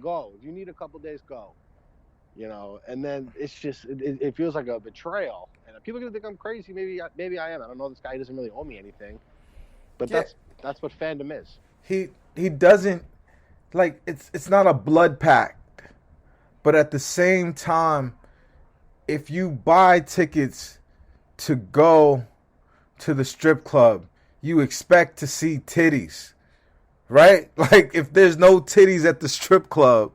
go. If you need a couple days, go. And then it's just it feels like a betrayal, and people are gonna think I'm crazy. Maybe I am. I don't know. This guy doesn't really owe me anything, but Yeah, that's what fandom is. he doesn't like it's not a blood pact, but at the same time, if you buy tickets to go to the strip club, you expect to see titties, right? Like if there's no titties at the strip club,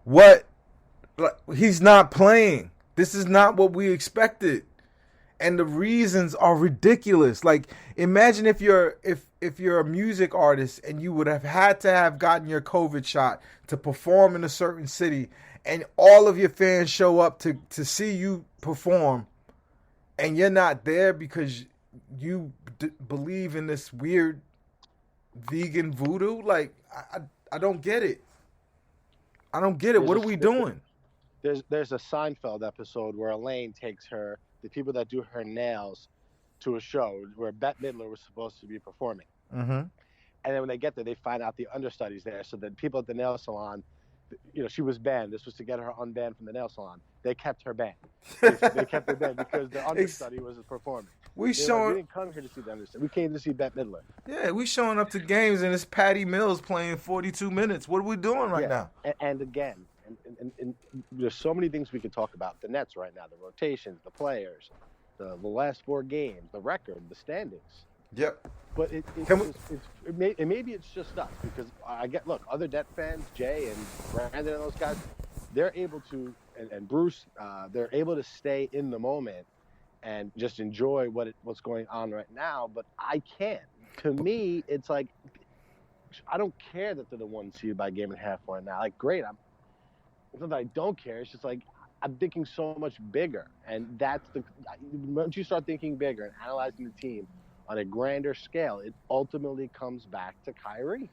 what? He's not playing. This is not what we expected, and the reasons are ridiculous. Like imagine if you're a music artist and you would have had to have gotten your COVID shot to perform in a certain city, and all of your fans show up to see you perform, and you're not there because you believe in this weird vegan voodoo. Like I don't get it. I don't get it. There's What a are we doing? there's a Seinfeld episode where Elaine takes the people that do her nails to a show where Bette Midler was supposed to be performing. Mm-hmm. And then when they get there, they find out the understudy's there. So the people at the nail salon, she was banned. This was to get her unbanned from the nail salon. They kept her banned. They kept her banned because the understudy was performing. We They were like, we showing didn't come here to see the understudy. We came to see Bette Midler. Yeah, we showing up to games and it's Patty Mills playing 42 minutes. What are we doing right Yeah. now? And again, and there's so many things we could talk about. The Nets right now, the rotations, the players, the last 4 games, the record, the standings. Yep. But maybe it's just us because look, other Net fans, Jay and Brandon and those guys, they're able to, and Bruce, they're able to stay in the moment and just enjoy what's going on right now. But I can't. To me, it's like I don't care that they're the 1 seed by game and a half right now. Like, great, it's not that I don't care. It's just like I'm thinking so much bigger, and once you start thinking bigger and analyzing the team on a grander scale, it ultimately comes back to Kyrie.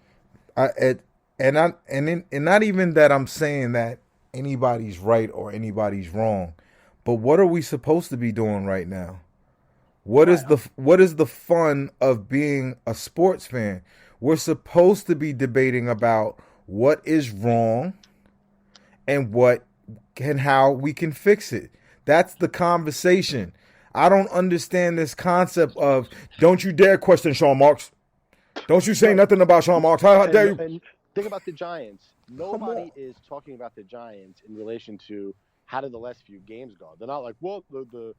And not even that I'm saying that anybody's right or anybody's wrong, but what are we supposed to be doing right now? What is the fun of being a sports fan? We're supposed to be debating about what is wrong and how we can fix it. That's the conversation. I don't understand this concept of don't you dare question Sean Marks. Don't you say nothing about Sean Marks. How dare you? And think about the Giants. Nobody is talking about the Giants in relation to how did the last few games go. They're not like, well, the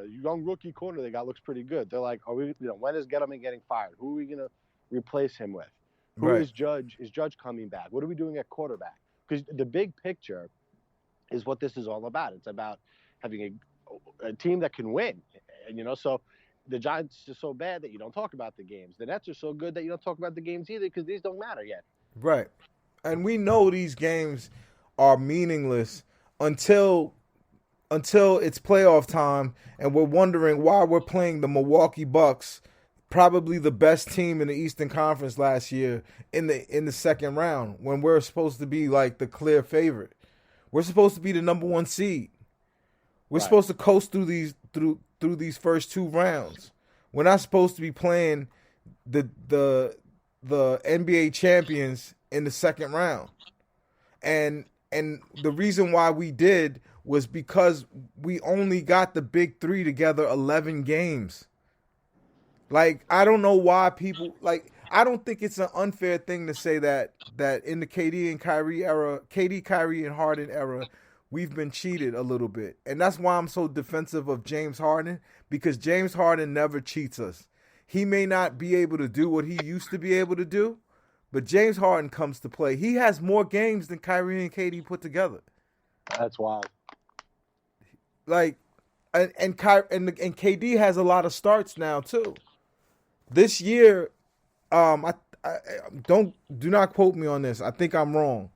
young rookie corner they got looks pretty good. They're like, when is Gettleman getting fired? Who are we gonna replace him with? Who is Judge? Is Judge coming back? What are we doing at quarterback? Because the big picture is what this is all about. It's about having a team that can win. And, so the Giants are so bad that you don't talk about the games. The Nets are so good that you don't talk about the games either because these don't matter yet. Right. And we know these games are meaningless until it's playoff time and we're wondering why we're playing the Milwaukee Bucks, probably the best team in the Eastern Conference last year, in the second round when we're supposed to be like the clear favorite. We're supposed to be the number 1 seed. We're supposed to coast through these first 2 rounds. We're not supposed to be playing the NBA champions in the second round. And the reason why we did was because we only got the big 3 together 11 games. Like, I don't know why people, like, I don't think it's an unfair thing to say that in the KD and Kyrie era, KD, Kyrie, and Harden era, we've been cheated a little bit. And that's why I'm so defensive of James Harden, because James Harden never cheats us. He may not be able to do what he used to be able to do, but James Harden comes to play. He has more games than Kyrie and KD put together. That's wild. Like, and KD has a lot of starts now too. This year, I do not quote me on this. I think I'm wrong,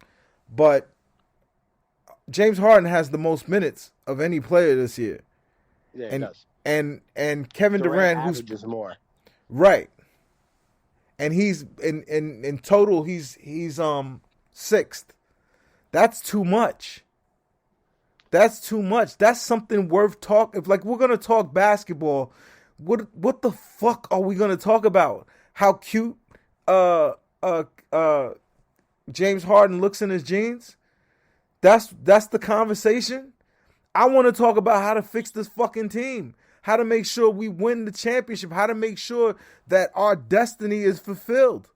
but James Harden has the most minutes of any player this year. Yeah, he does. And Kevin Durant, who's more. Right. And he's in total he's 6th. That's too much. That's too much. That's something worth talking. If like we're gonna talk basketball, what the fuck are we gonna talk about? How cute James Harden looks in his jeans? That's the conversation. I want to talk about how to fix this fucking team, how to make sure we win the championship, how to make sure that our destiny is fulfilled.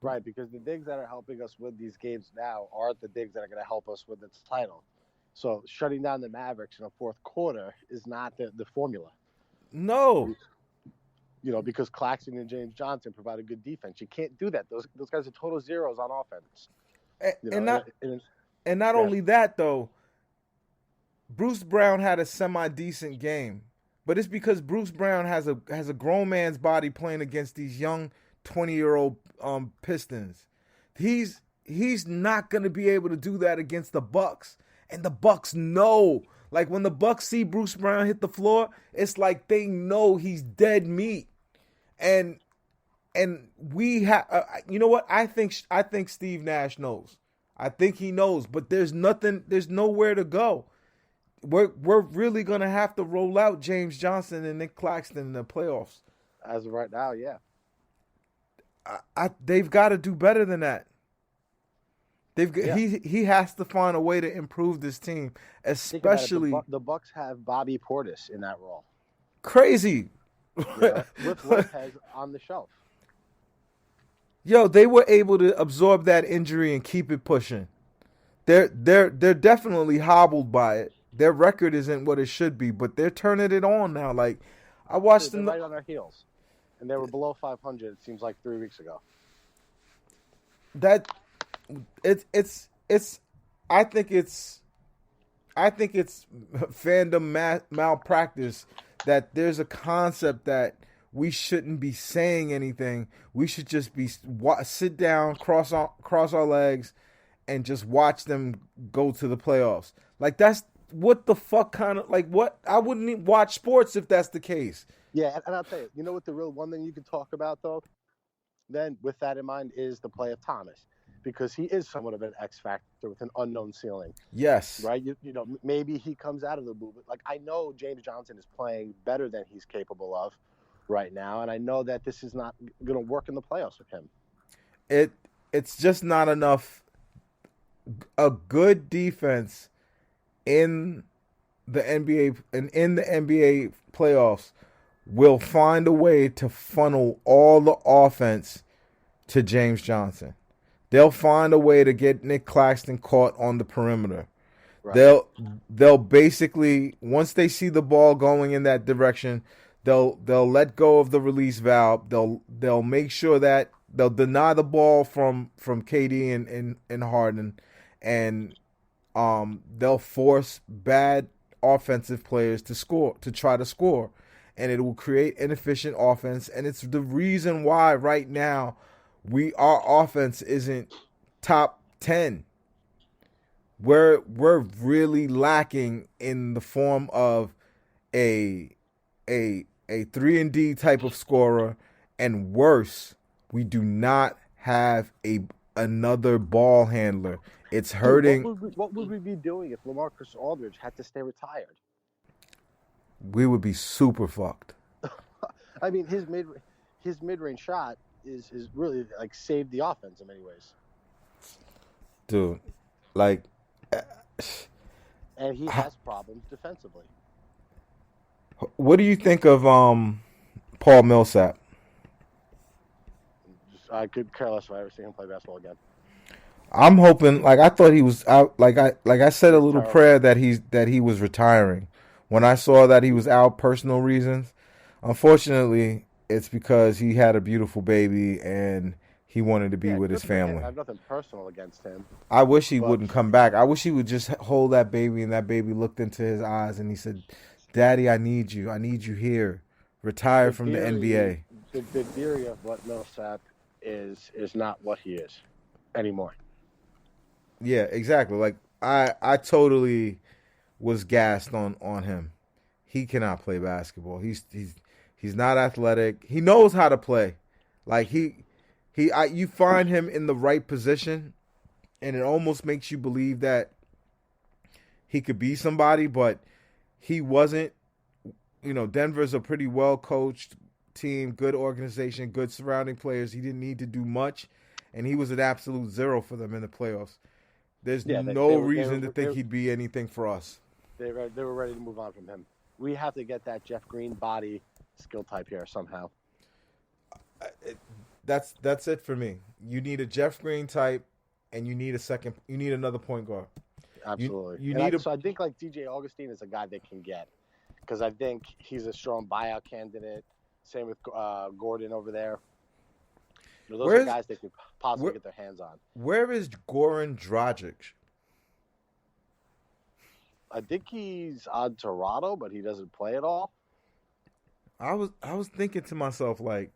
Right, because the digs that are helping us win these games now aren't the digs that are going to help us win this title. So shutting down the Mavericks in the fourth quarter is not the formula. No. Because Claxton and James Johnson provide a good defense. You can't do that. Those guys are total zeros on offense. And not only that, though, Bruce Brown had a semi-decent game. But it's because Bruce Brown has a grown man's body playing against these young 20-year-old Pistons. He's not going to be able to do that against the Bucks. And the Bucks know. Like, when the Bucks see Bruce Brown hit the floor, it's like they know he's dead meat. And we have, you know what? I think Steve Nash knows. I think he knows, but there's nowhere to go. We're really gonna have to roll out James Johnson and Nick Claxton in the playoffs. As of right now, yeah. They've got to do better than that. He has to find a way to improve this team, especially the Bucks have Bobby Portis in that role. Crazy. With Lopez on the shelf. Yo, they were able to absorb that injury and keep it pushing. They're definitely hobbled by it. Their record isn't what it should be, but they're turning it on now. Like, I watched them right on their heels, and they were below 500. It seems like 3 weeks ago. That it's. I think it's fandom malpractice that there's a concept that we shouldn't be saying anything. We should just be sit down, cross our legs, and just watch them go to the playoffs. Like, that's what the fuck kind of, like, what? I wouldn't even watch sports if that's the case. Yeah, and I'll tell you, you know what the real one thing you can talk about, though? Then, with that in mind, is the play of Thomas. Because he is somewhat of an X factor with an unknown ceiling. Yes. Right? Maybe he comes out of the movement. Like, I know James Johnson is playing better than he's capable of right now, and I know that this is not going to work in the playoffs with him. It's just not enough. A good defense in the NBA and in the NBA playoffs will find a way to funnel all the offense to James Johnson. They'll find a way to get Nick Claxton caught on the perimeter. Right. They'll basically, once they see the ball going in that direction, they'll let go of the release valve. They'll make sure that they'll deny the ball from KD and Harden, and they'll force bad offensive players to try to score, and it will create inefficient offense. And it's the reason why right now our offense isn't top 10. We're really lacking in the form of a 3-and-D type of scorer, and worse, we do not have another ball handler. It's hurting. What would we be doing if LaMarcus Aldridge had to stay retired? We would be super fucked. I mean, his mid-range shot is really, like, saved the offense in many ways. Dude, like, and he has problems defensively. What do you think of Paul Millsap? I could care less if I ever see him play basketball again. I'm hoping, like, I thought he was out. Like I said a little prayer that he was retiring. When I saw that he was out, personal reasons. Unfortunately, it's because he had a beautiful baby and he wanted to be with his family. I have nothing personal against him. I wish he wouldn't come back. I wish he would just hold that baby, and that baby looked into his eyes and he said, "Daddy, I need you. I need you here. Retire from the NBA." The theory of what Millsap is not what he is anymore. Yeah, exactly. Like, I totally was gassed on him. He cannot play basketball. He's not athletic. He knows how to play. Like, you find him in the right position, and it almost makes you believe that he could be somebody, but he wasn't. Denver's a pretty well coached team, good organization, good surrounding players. He didn't need to do much, and he was an absolute zero for them in the playoffs. There's Yeah, no reason to think he'd be anything for us. They were ready to move on from him. We have to get that Jeff Green body skill type here somehow. That's it for me. You need a Jeff Green type, and you need another point guard. Absolutely. So I think like DJ Augustine is a guy they can get because I think he's a strong buyout candidate. Same with Gordon over there. Those are guys they could possibly get their hands on. Where is Goran Dragic? I think he's on Toronto, but he doesn't play at all. I was thinking to myself, like,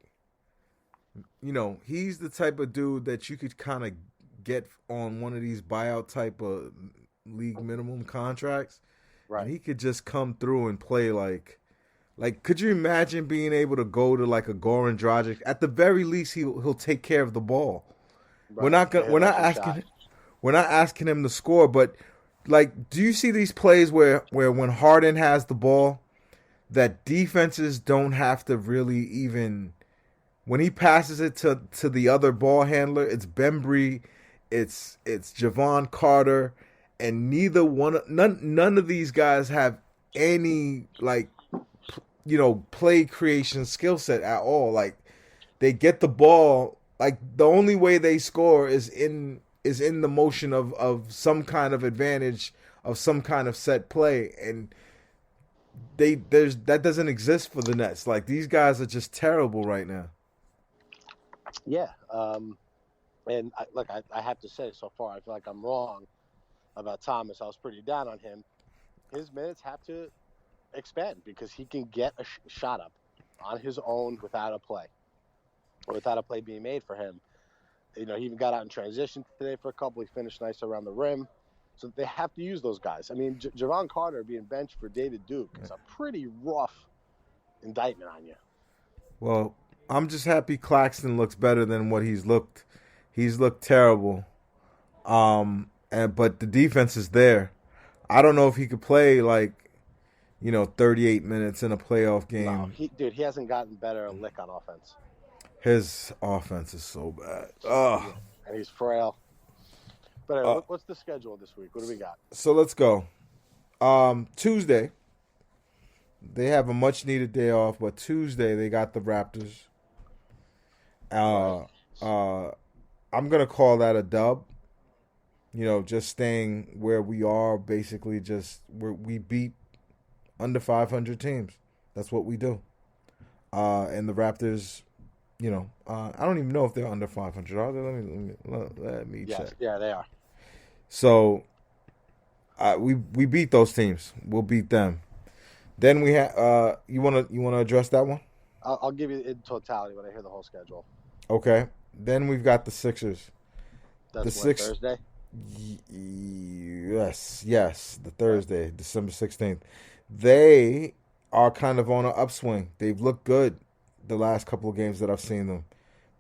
he's the type of dude that you could kind of get on one of these buyout type of league minimum contracts, right? And he could just come through and play like, could you imagine being able to go to like a Goran Dragic? At the very least, he'll take care of the ball. Right. We're not asking him to score, but like, do you see these plays where when Harden has the ball, that defenses don't have to really even, when he passes it to the other ball handler, it's Bembry, it's Javon Carter, and none of these guys have any like, play creation skill set at all. Like, they get the ball, like the only way they score is in the motion of some kind of advantage of some kind of set play, and that doesn't exist for the Nets. Like, these guys are just terrible right now. Yeah, and I have to say, so far I feel like I'm wrong about Thomas. I was pretty down on him. His minutes have to expand because he can get a shot up on his own without a play being made for him. He even got out in transition today for a couple. He finished nice around the rim. So they have to use those guys. I mean, Javon Carter being benched for David Duke is a pretty rough indictment on you. Well, I'm just happy Claxton looks better than what he's looked. He's looked terrible. But the defense is there. I don't know if he could play 38 minutes in a playoff game. No, he hasn't gotten better a lick on offense. His offense is so bad. Ugh. And he's frail. But what's the schedule this week? What do we got? So let's go. Tuesday, they have a much-needed day off, but Tuesday they got the Raptors. I'm going to call that a dub. Just staying where we are, basically we beat under 500 teams. That's what we do. And the Raptors, I don't even know if they're under 500. Are they? Let me check. Yeah, they are. So we beat those teams. We'll beat them. Then we have. You wanna address that one? I'll give you in totality when I hear the whole schedule. Okay. Then we've got the Sixers. That's Thursday. Yes, the Thursday, December 16th. They are kind of on an upswing. They've looked good the last couple of games that I've seen them.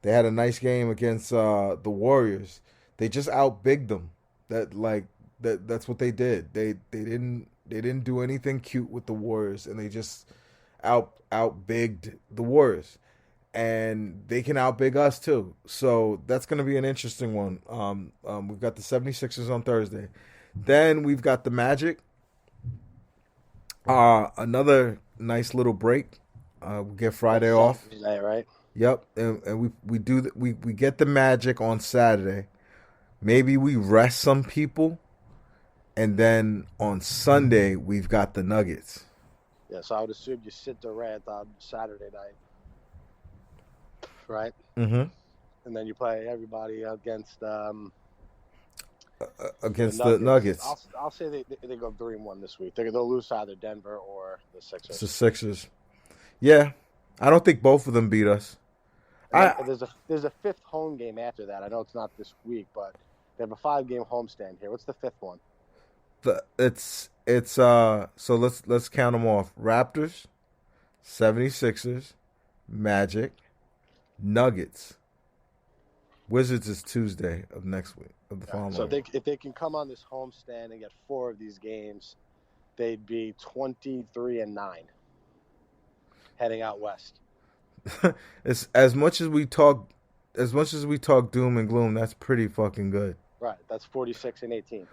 They had a nice game against the Warriors. They just outbigged them. That's what they did. They didn't do anything cute with the Warriors, and they just outbigged the Warriors. And they can outbig us too. So that's going to be an interesting one. We've got the 76ers on Thursday. Then we've got the Magic. Another nice little break. We get Friday off. Saturday, right? Yep. And we get the Magic on Saturday. Maybe we rest some people. And then on Sunday, we've got the Nuggets. Yeah, so I would assume you sit Durant on Saturday night. Right? Mm-hmm. And then you play everybody against the Nuggets. I'll say they go 3-1 this week. They'll lose to either Denver or the Sixers. It's the Sixers. Yeah. I don't think both of them beat us. There's a fifth home game after that. I know it's not this week, but they have a 5-game homestand here. What's the fifth one? So let's count them off. Raptors, 76ers, Magic, Nuggets. Wizards is Tuesday of next week, of the following week. So if they can come on this homestand and get 4 of these games, they'd be 23-9 heading out west. It's as much as we talk as much as we talk doom and gloom, that's pretty fucking good. Right. That's 46 and 18.